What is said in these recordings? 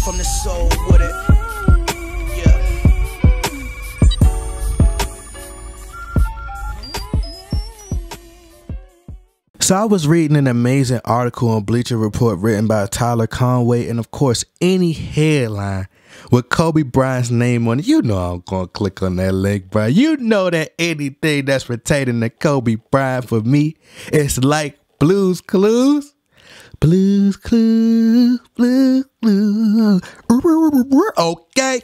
from the soul with it. Yeah. So I was reading an amazing article on Bleacher Report written by Tyler Conway, and of course any headline with Kobe Bryant's name on it, you know I'm gonna click on that link, bro. You know that anything that's pertaining to Kobe Bryant for me, it's like Blue's Clues. Blue's Clues, Blue's Clues. Okay.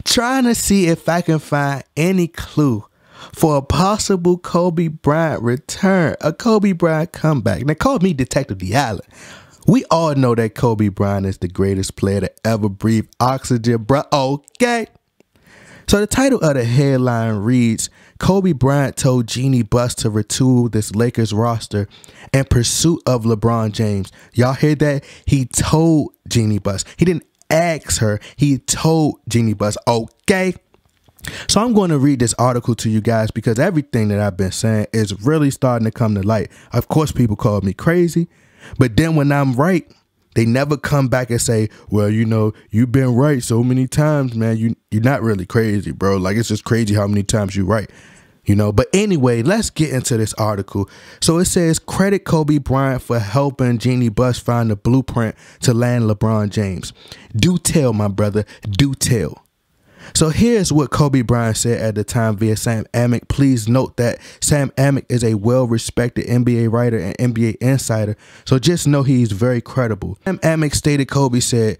Trying to see if I can find any clue for a possible Kobe Bryant return, a Kobe Bryant comeback. Now, call me Detective D. Allen. We all know that Kobe Bryant is the greatest player to ever breathe oxygen, bro. Okay. So the title of the headline reads, Kobe Bryant told Jeanie Buss to retool this Lakers roster in pursuit of LeBron James. Y'all hear that? He told Jeanie Buss. He didn't ask her. He told Jeanie Buss. Okay. So I'm going to read this article to you guys because everything that I've been saying is really starting to come to light. Of course, people call me crazy, but then when I'm right, they never come back and say, well, you know, you've been right so many times, man. You're not really crazy, bro. Like, it's just crazy how many times you're right, you know. But anyway, let's get into this article. So it says, credit Kobe Bryant for helping Jeanie Buss find the blueprint to land LeBron James. Do tell, my brother. Do tell. So here's what Kobe Bryant said at the time via Sam Amick. Please note that Sam Amick is a well-respected NBA writer and NBA insider, so just know he's very credible. Sam Amick stated Kobe said,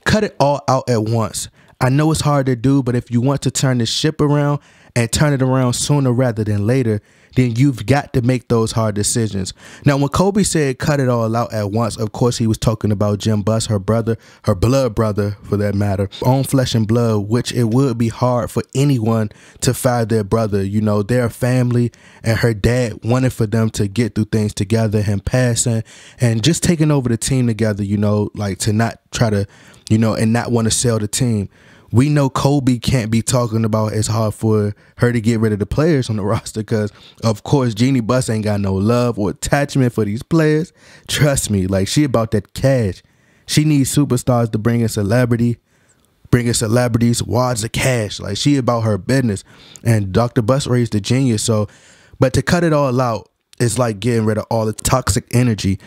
cut it all out at once. I know it's hard to do, but if you want to turn the ship around and turn it around sooner rather than later, then you've got to make those hard decisions. Now, when Kobe said cut it all out at once, of course, he was talking about Jim Buss, her brother, her blood brother, for that matter, own flesh and blood, which it would be hard for anyone to fire their brother. You know, they're a family, and her dad wanted for them to get through things together, him passing and just taking over the team together, you know, like to not try to, you know, and not want to sell the team. We know Kobe can't be talking about it's hard for her to get rid of the players on the roster because, of course, Jeanie Buss ain't got no love or attachment for these players. Trust me, like, she about that cash. She needs superstars to bring in celebrities, wads of cash. Like, she about her business. And Dr. Buss raised a genius. So, but to cut it all out, it's like getting rid of all the toxic energy,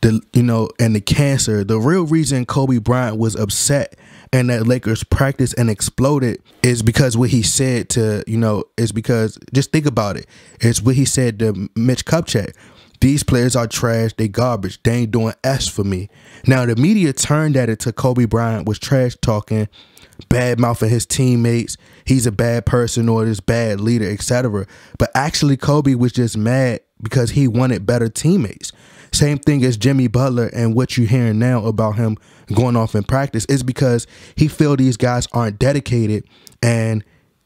you know, and the cancer. The real reason Kobe Bryant was upset and that Lakers practiced and exploded is because what he said to, you know, is because, just think about it. It's what he said to Mitch Kupchak. These players are trash. They garbage. They ain't doing S for me. Now, the media turned at it to Kobe Bryant was trash talking, bad mouthing his teammates. He's a bad person or this bad leader, etc. But actually, Kobe was just mad because he wanted better teammates. Same thing as Jimmy Butler, and what you're hearing now about him going off in practice is because he feel these guys aren't dedicated, and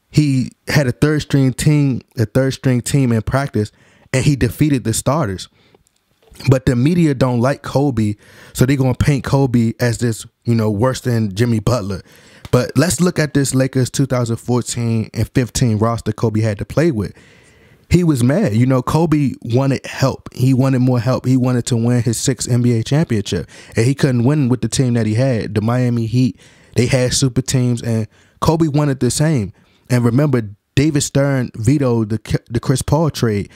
he had a third string team in practice, and he defeated the starters. But the media don't like Kobe, so they're gonna paint Kobe as this, you know, worse than Jimmy Butler. But let's look at this Lakers 2014 and 15 roster Kobe had to play with. He was mad. You know, Kobe wanted help. He wanted more help. He wanted to win his 6th NBA championship. And he couldn't win with the team that he had. The Miami Heat, they had super teams, and Kobe wanted the same. And remember, David Stern vetoed the Chris Paul trade.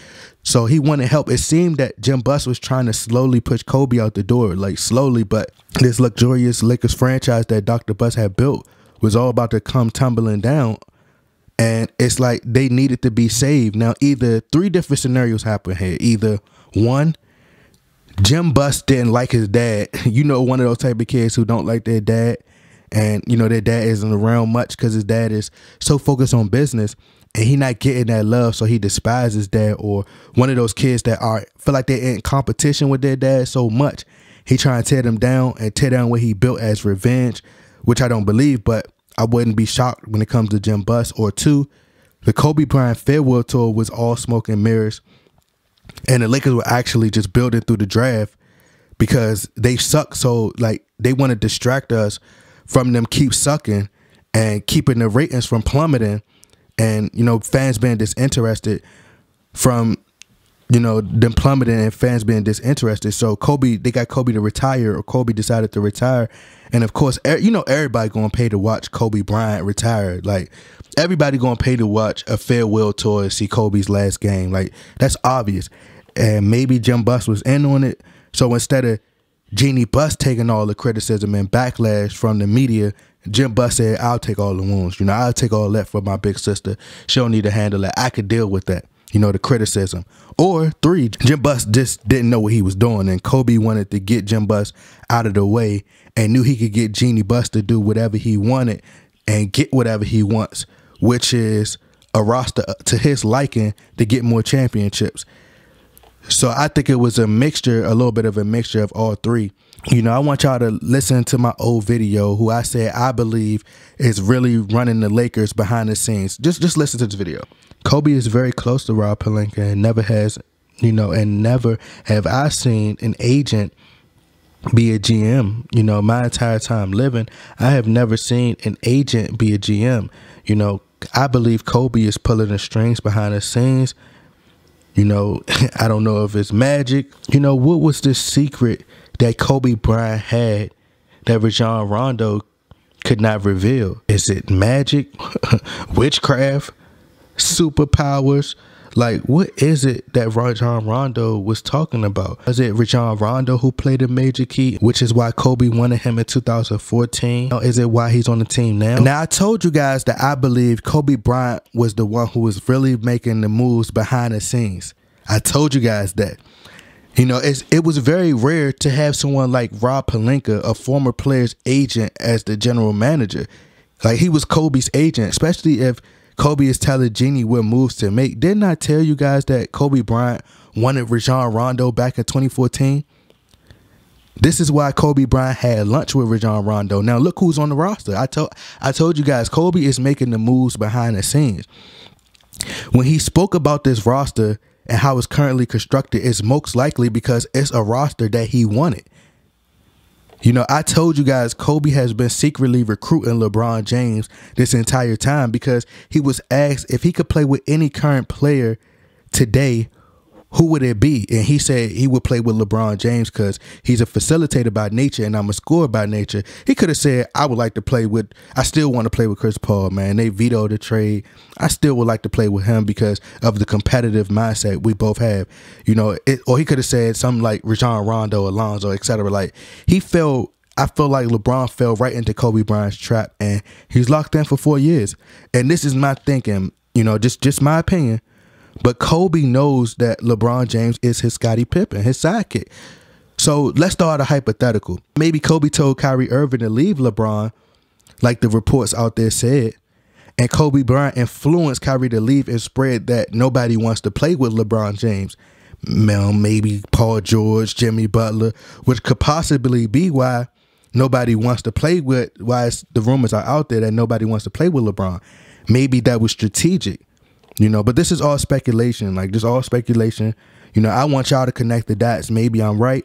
So he wanted help. It seemed that Jim Buss was trying to slowly push Kobe out the door, like slowly, but this luxurious Lakers franchise that Dr. Buss had built was all about to come tumbling down. And it's like they needed to be saved. Now, either 3 different scenarios happen here. Either 1, Jim Buss didn't like his dad. You know, one of those type of kids who don't like their dad. And, you know, their dad isn't around much because his dad is so focused on business. And he not getting that love, so he despises his dad. Or one of those kids that feel like they're in competition with their dad so much. He trying to tear them down and tear down what he built as revenge, which I don't believe, but I wouldn't be shocked when it comes to Jim Buss. Or 2, the Kobe Bryant farewell tour was all smoke and mirrors, and the Lakers were actually just building through the draft because they suck. So, like, they want to distract us from them keep sucking and keeping the ratings from plummeting, and, you know, fans being disinterested from them plummeting and fans being disinterested. So they got Kobe to retire, or Kobe decided to retire. And of course, everybody going to pay to watch Kobe Bryant retire. Like, everybody going to pay to watch a farewell tour to see Kobe's last game. Like, that's obvious. And maybe Jim Buss was in on it. So instead of Jeanie Buss taking all the criticism and backlash from the media, Jim Buss said, I'll take all the wounds. I'll take all that for my big sister. She don't need to handle it. I could deal with that. The criticism. Or 3, Jim Buss just didn't know what he was doing, and Kobe wanted to get Jim Buss out of the way and knew he could get Jeanie Buss to do whatever he wanted and get whatever he wants, which is a roster to his liking to get more championships. So I think it was a little bit of a mixture of all 3. I want y'all to listen to my old video, who I said I believe is really running the Lakers behind the scenes. Just listen to this video. Kobe is very close to Rob Pelinka and never has, and never have I seen an agent be a GM. My entire time living, I have never seen an agent be a GM. I believe Kobe is pulling the strings behind the scenes. I don't know if it's magic. What was the secret that Kobe Bryant had that Rondo could not reveal? Is it magic? Witchcraft? Superpowers? Like, what is it that Rondo was talking about? Is it Rondo who played a major key, which is why Kobe wanted him in 2014? Or is it why he's on the team now? Now, I told you guys that I believe Kobe Bryant was the one who was really making the moves behind the scenes. I told you guys that. It was very rare to have someone like Rob Pelinka, a former player's agent, as the general manager. Like, he was Kobe's agent, especially if Kobe is telling Jeanie what moves to make. Didn't I tell you guys that Kobe Bryant wanted Rondo back in 2014? This is why Kobe Bryant had lunch with Rondo. Now look who's on the roster. I told you guys, Kobe is making the moves behind the scenes. When he spoke about this roster and how it's currently constructed, it's most likely because it's a roster that he wanted. I told you guys Kobe has been secretly recruiting LeBron James this entire time because he was asked if he could play with any current player today, who would it be? And he said he would play with LeBron James because he's a facilitator by nature and I'm a scorer by nature. He could have said, I still want to play with Chris Paul, man. They vetoed the trade. I still would like to play with him because of the competitive mindset we both have. Or he could have said something like Rondo, Alonzo, etc. Like, I feel like LeBron fell right into Kobe Bryant's trap and he's locked in for 4 years. And this is my thinking, just my opinion. But Kobe knows that LeBron James is his Scottie Pippen, his sidekick. So let's start a hypothetical. Maybe Kobe told Kyrie Irving to leave LeBron, like the reports out there said, and Kobe Bryant influenced Kyrie to leave and spread that nobody wants to play with LeBron James. Maybe Paul George, Jimmy Butler, which could possibly be why nobody wants to play with, the rumors are out there that nobody wants to play with LeBron. Maybe that was strategic. But this is all speculation. Like, just all speculation. I want y'all to connect the dots. Maybe I'm right.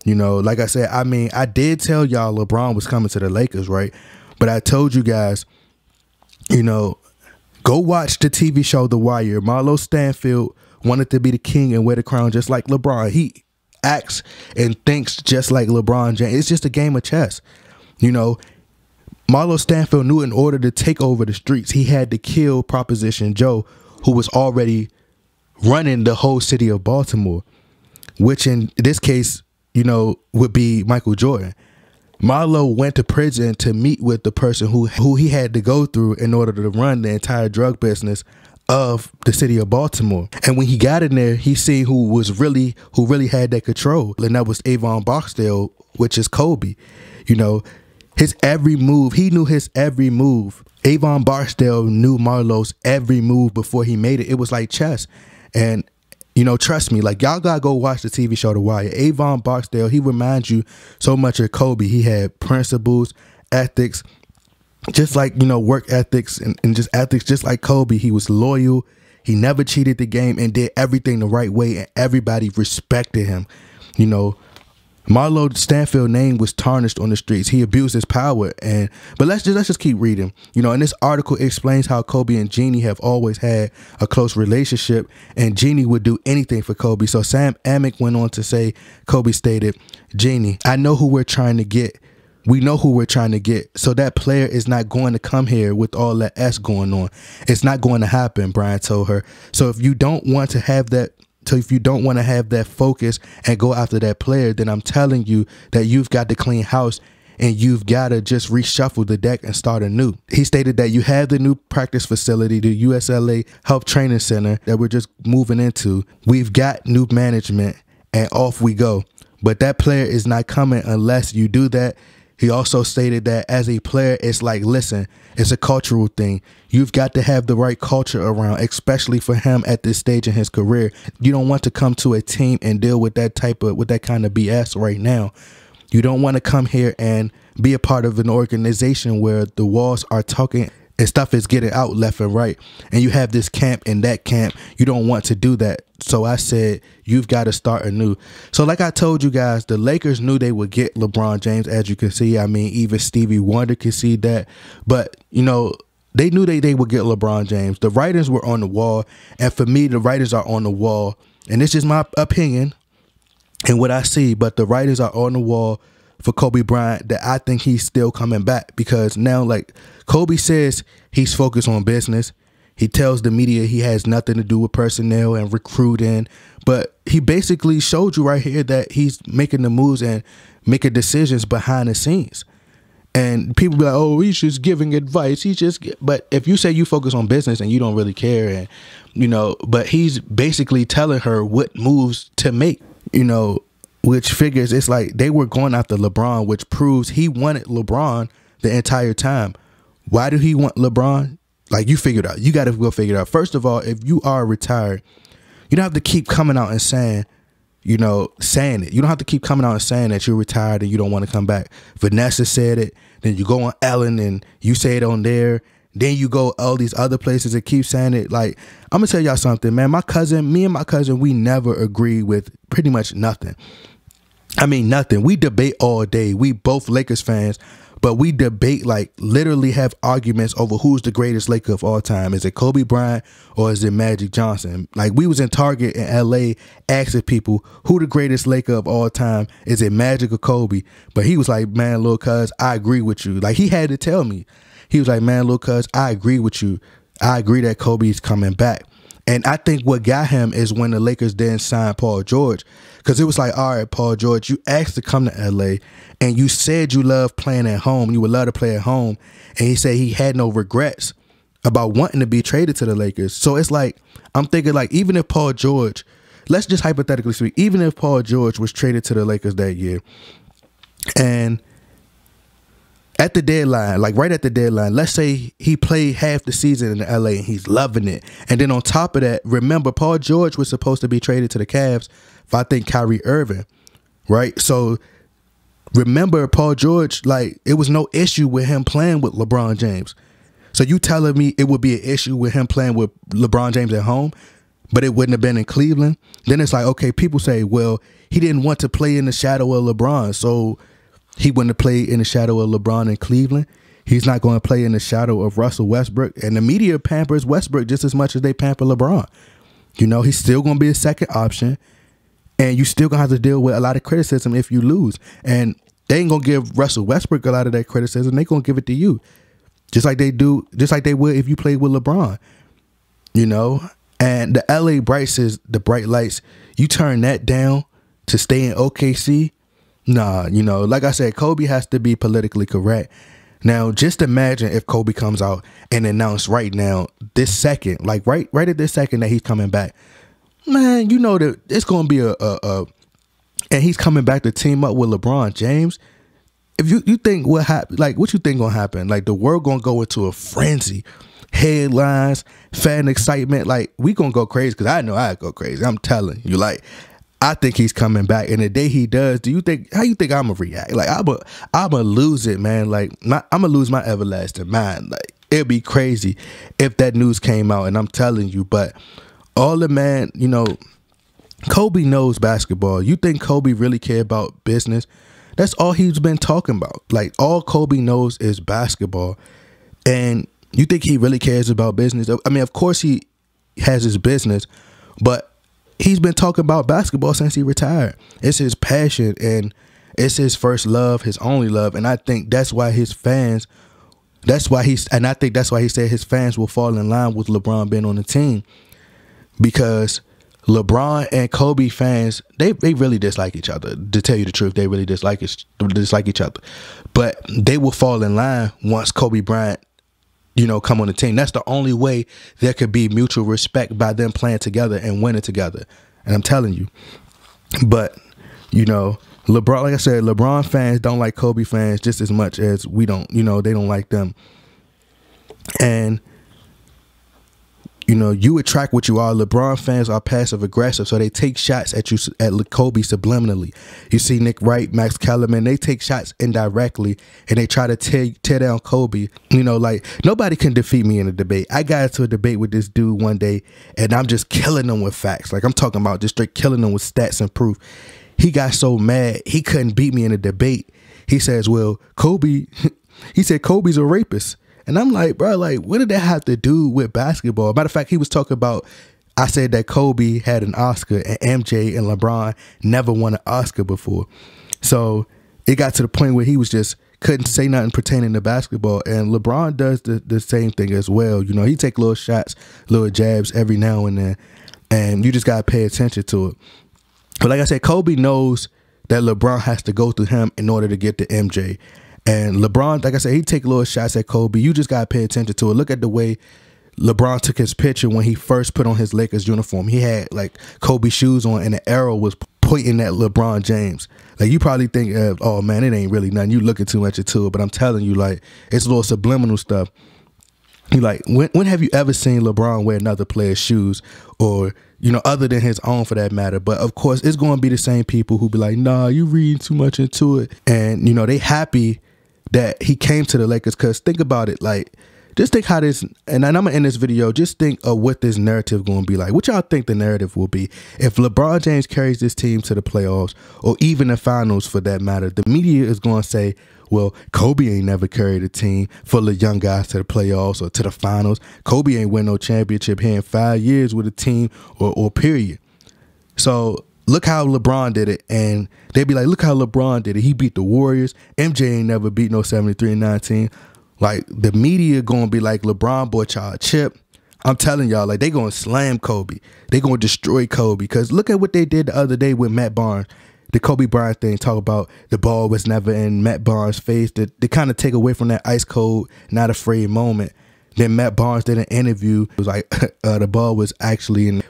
Like I said, I did tell y'all LeBron was coming to the Lakers, right? But I told you guys, go watch the TV show The Wire. Marlo Stanfield wanted to be the king and wear the crown just like LeBron. He acts and thinks just like LeBron James. It's just a game of chess. Marlo Stanfield knew in order to take over the streets, he had to kill Proposition Joe, who was already running the whole city of Baltimore, which in this case, would be Michael Jordan. Marlo went to prison to meet with the person who he had to go through in order to run the entire drug business of the city of Baltimore. And when he got in there, he seen who really had that control, and that was Avon Barksdale, which is Kobe. His every move, he knew his every move. Avon Barksdale knew Marlo's every move before he made it. It was like chess. And, trust me, like, y'all gotta go watch the TV show The Wire. Avon Barksdale, he reminds you so much of Kobe. He had principles, ethics, just like, work ethics and just ethics, just like Kobe. He was loyal. He never cheated the game and did everything the right way, and everybody respected him. Marlo Stanfield name was tarnished on the streets. He abused his power, but let's just keep reading. You know, and this article explains how Kobe and Jeanie have always had a close relationship, and Jeanie would do anything for Kobe. So Sam Amick went on to say, Kobe stated, "Jeanie, I know who we're trying to get. We know who we're trying to get. So that player is not going to come here with all that S going on. It's not going to happen," Bryant told her. So if you don't want to have that focus and go after that player, then I'm telling you that you've got to clean house and you've got to just reshuffle the deck and start anew. He stated that you have the new practice facility, the USLA Health Training Center that we're just moving into. We've got new management and off we go. But that player is not coming unless you do that. He also stated that as a player, it's like, listen, it's a cultural thing. You've got to have the right culture around, especially for him at this stage in his career. You don't want to come to a team and deal with that kind of BS right now. You don't want to come here and be a part of an organization where the walls are talking and stuff is getting out left and right. And you have this camp and that camp. You don't want to do that. So I said, you've got to start anew. So like I told you guys, the Lakers knew they would get LeBron James, as you can see. I mean, even Stevie Wonder could see that. But, you know, they knew they would get LeBron James. The writers were on the wall. And for me, the writers are on the wall. And it's just my opinion and what I see. But the writers are on the wall for Kobe Bryant, that I think he's still coming back, because now, like Kobe says, he's focused on business. He tells the media he has nothing to do with personnel and recruiting, but he basically showed you right here that he's making the moves and making decisions behind the scenes. And people be like, oh, he's just giving advice. But if you say you focus on business and you don't really care, and, you know, but he's basically telling her what moves to make, you know, which figures it's like they were going after LeBron, which proves he wanted LeBron the entire time. Why do he want LeBron? Like, you figure it out. You got to go figure it out. First of all, if you are retired, you don't have to keep coming out and saying, you know, saying it. You don't have to keep coming out and saying that you're retired and you don't want to come back. Vanessa said it. Then you go on Ellen and you say it on there. Then you go all these other places and keep saying it. Like, I'm going to tell y'all something, man. Me and my cousin, we never agree with pretty much nothing. I mean, nothing. We debate all day. We both Lakers fans, but we debate, like, literally have arguments over who's the greatest Laker of all time. Is it Kobe Bryant or is it Magic Johnson? Like, we was in Target in LA asking people who the greatest Laker of all time. Is it Magic or Kobe? But he was like, man, little cuz, I agree with you. Like, he had to tell me. He was like, man, little cuz, I agree with you. I agree that Kobe's coming back. And I think what got him is when the Lakers didn't sign Paul George. Because it was like, all right, Paul George, you asked to come to L.A. and you said you love playing at home. You would love to play at home. And he said he had no regrets about wanting to be traded to the Lakers. So it's like, I'm thinking, like, even if Paul George, let's just hypothetically speak, even if Paul George was traded to the Lakers that year, and at the deadline, like right at the deadline, let's say he played half the season in LA and he's loving it. And then on top of that, remember, Paul George was supposed to be traded to the Cavs for, I think, Kyrie Irving, right? So remember, Paul George, like, it was no issue with him playing with LeBron James. So you telling me it would be an issue with him playing with LeBron James at home, but it wouldn't have been in Cleveland? Then it's like, okay, people say, well, he didn't want to play in the shadow of LeBron, so he wouldn't have played in the shadow of LeBron in Cleveland. He's not going to play in the shadow of Russell Westbrook. And the media pampers Westbrook just as much as they pamper LeBron. You know, he's still going to be a second option. And you still going to have to deal with a lot of criticism if you lose. And they ain't going to give Russell Westbrook a lot of that criticism. They going to give it to you. Just like they do, just like they would if you played with LeBron. You know? And the LA Brights, the bright lights, you turn that down to stay in OKC. Nah, you know, like I said, Kobe has to be politically correct. Now, just imagine if Kobe comes out and announce right now, this second, like right at this second that he's coming back. Man, you know that it's going to be and he's coming back to team up with LeBron James. If you think what happened, like what you think going to happen? Like the world going to go into a frenzy. Headlines, fan excitement. Like we going to go crazy, because I know I go crazy. I'm telling you, like, I think he's coming back, and the day he does, how you think I'm gonna react? Like I'm gonna lose it, man. Like I'm gonna lose my everlasting mind. Like it'd be crazy if that news came out, and I'm telling you. But all the man, you know, Kobe knows basketball. You think Kobe really care about business? That's all he's been talking about. Like, all Kobe knows is basketball. And you think he really cares about business? I mean, of course he has his business, but he's been talking about basketball since he retired. It's his passion, and it's his first love, his only love. And I think that's why his fans, I think that's why he said his fans will fall in line with LeBron being on the team, because LeBron and Kobe fans, they really dislike each other. To tell you the truth, they really dislike each other. But they will fall in line once Kobe Bryant, you know, come on the team. That's the only way there could be mutual respect, by them playing together and winning together. And I'm telling you. But, you know, LeBron, like I said, LeBron fans don't like Kobe fans just as much as we don't. You know, they don't like them. And, you know, you attract what you are. LeBron fans are passive aggressive, so they take shots at you, at Kobe, subliminally. You see Nick Wright, Max Kellerman, they take shots indirectly, and they try to tear down Kobe. You know, like, nobody can defeat me in a debate. I got into a debate with this dude one day, and I'm just killing him with facts. Like, I'm talking about just straight killing him with stats and proof. He got so mad he couldn't beat me in a debate. He says, well, Kobe, he said Kobe's a rapist. And I'm like, bro, like, what did that have to do with basketball? Matter of fact, he was talking about, I said that Kobe had an Oscar and MJ and LeBron never won an Oscar before. So it got to the point where he was just couldn't say nothing pertaining to basketball. And LeBron does the same thing as well. You know, he take little shots, little jabs every now and then, and you just got to pay attention to it. But like I said, Kobe knows that LeBron has to go through him in order to get to MJ. And LeBron, like I said, he take little shots at Kobe. You just got to pay attention to it. Look at the way LeBron took his picture when he first put on his Lakers uniform. He had, like, Kobe shoes on, and the arrow was pointing at LeBron James. Like, you probably think, oh, man, it ain't really nothing. You looking too much into it. But I'm telling you, like, it's little subliminal stuff. You like, when have you ever seen LeBron wear another player's shoes, or, you know, other than his own for that matter? But of course, it's going to be the same people who be like, nah, you reading too much into it. And, you know, they happy that he came to the Lakers, because think about it, like, just think how this, and I'm gonna end this video, just think of what this narrative gonna be like. What y'all think the narrative will be if LeBron James carries this team to the playoffs, or even the finals for that matter? The media is gonna say, well, Kobe ain't never carried a team full of young guys to the playoffs or to the finals. Kobe ain't win no championship here in 5 years with a team, or period. So look how LeBron did it, and they be like, look how LeBron did it. He beat the Warriors. MJ ain't never beat no 73-19. Like, the media gonna be like, LeBron bought y'all a chip. I'm telling y'all, like, they gonna slam Kobe. They gonna destroy Kobe, because look at what they did the other day with Matt Barnes. The Kobe Bryant thing, talk about the ball was never in Matt Barnes' face. They kind of take away from that ice cold, not afraid moment. Then Matt Barnes did an interview. It was like the ball was actually in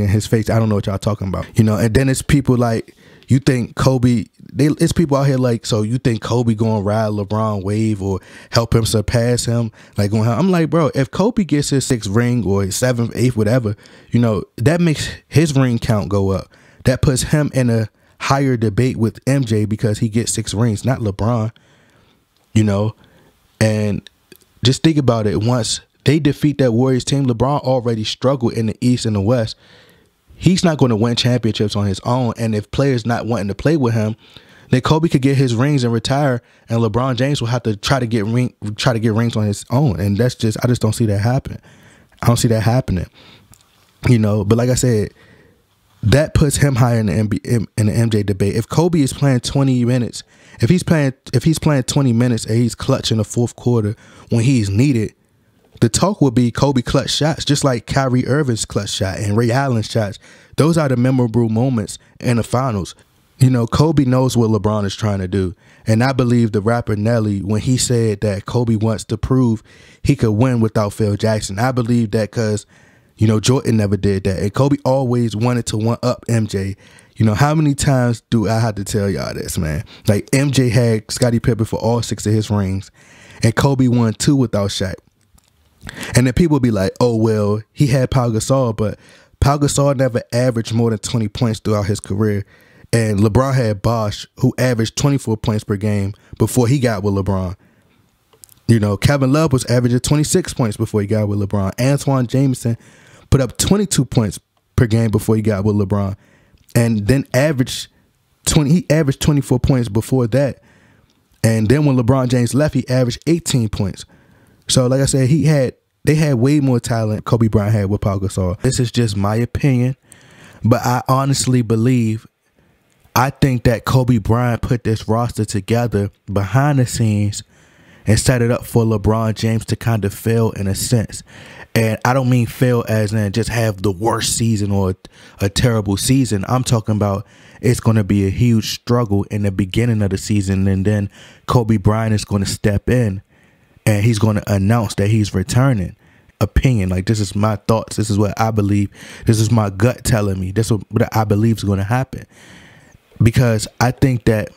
his face. I don't know what y'all talking about, you know. And then it's people like, you think Kobe? It's people out here like, so you think Kobe gonna ride LeBron wave or help him surpass him? Like, I'm like, bro, if Kobe gets his 6th ring or his 7th, 8th, whatever, you know, that makes his ring count go up. That puts him in a higher debate with MJ, because he gets 6 rings, not LeBron. You know, and just think about it. Once they defeat that Warriors team, LeBron already struggled in the East and the West. He's not going to win championships on his own. And if players not wanting to play with him, then Kobe could get his rings and retire, and LeBron James will have to try to get rings on his own. And that's just, I just don't see that happen. I don't see that happening. You know, but like I said, that puts him higher in the MJ debate. If Kobe is playing 20 minutes, if he's playing 20 minutes and he's clutch in the 4th quarter when he's needed, the talk will be Kobe clutch shots, just like Kyrie Irving's clutch shot and Ray Allen's shots. Those are the memorable moments in the finals. You know, Kobe knows what LeBron is trying to do. And I believe the rapper Nelly, when he said that Kobe wants to prove he could win without Phil Jackson, I believe that because, you know, Jordan never did that. And Kobe always wanted to one-up MJ. You know, how many times do I have to tell y'all this, man? Like, MJ had Scottie Pippen for all 6 of his rings, and Kobe won 2 without Shaq. And then people be like, oh, well, he had Pau Gasol, but Pau Gasol never averaged more than 20 points throughout his career. And LeBron had Bosh, who averaged 24 points per game before he got with LeBron. You know, Kevin Love was averaging 26 points before he got with LeBron. Antoine Jameson put up 22 points per game before he got with LeBron. and then averaged 20. He averaged 24 points before that, and then when LeBron James left, he averaged 18 points. So like I said, they had way more talent Kobe Bryant had with Pau Gasol. This is just my opinion, but I honestly believe, I think that Kobe Bryant put this roster together behind the scenes and set it up for LeBron James to kind of fail in a sense. And I don't mean fail as in just have the worst season or a terrible season. I'm talking about it's going to be a huge struggle in the beginning of the season, and then Kobe Bryant is going to step in and he's going to announce that he's returning. Opinion, like, this is my thoughts. This is what I believe. This is my gut telling me. This is what I believe is going to happen. Because I think that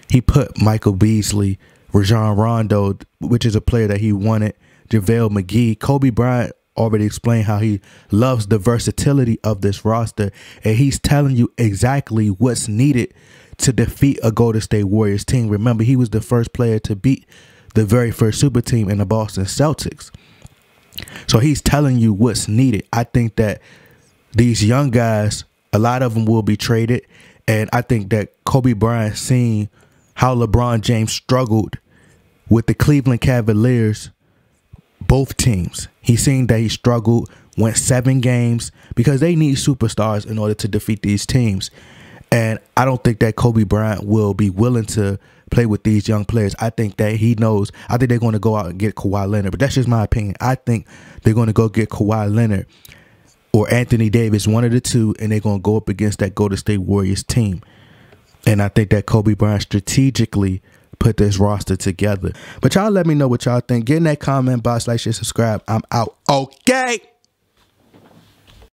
he put Michael Beasley, Rajon Rondo, which is a player that he wanted, JaVale McGee. Kobe Bryant already explained how he loves the versatility of this roster, and he's telling you exactly what's needed to defeat a Golden State Warriors team. Remember, he was the first player to beat the very first super team in the Boston Celtics. So he's telling you what's needed. I think that these young guys, a lot of them will be traded. And I think that Kobe Bryant, seeing how LeBron James struggled with the Cleveland Cavaliers, both teams, he's seen that he struggled, went 7 games, because they need superstars in order to defeat these teams. And I don't think that Kobe Bryant will be willing to play with these young players. I think that he knows. I think they're going to go out and get Kawhi Leonard, but that's just my opinion. I think they're going to go get Kawhi Leonard or Anthony Davis, one of the two, and they're going to go up against that Golden State Warriors team. And I think that Kobe Bryant strategically put this roster together. But y'all let me know what y'all think. Get in that comment box, like, share, subscribe. I'm out. Okay.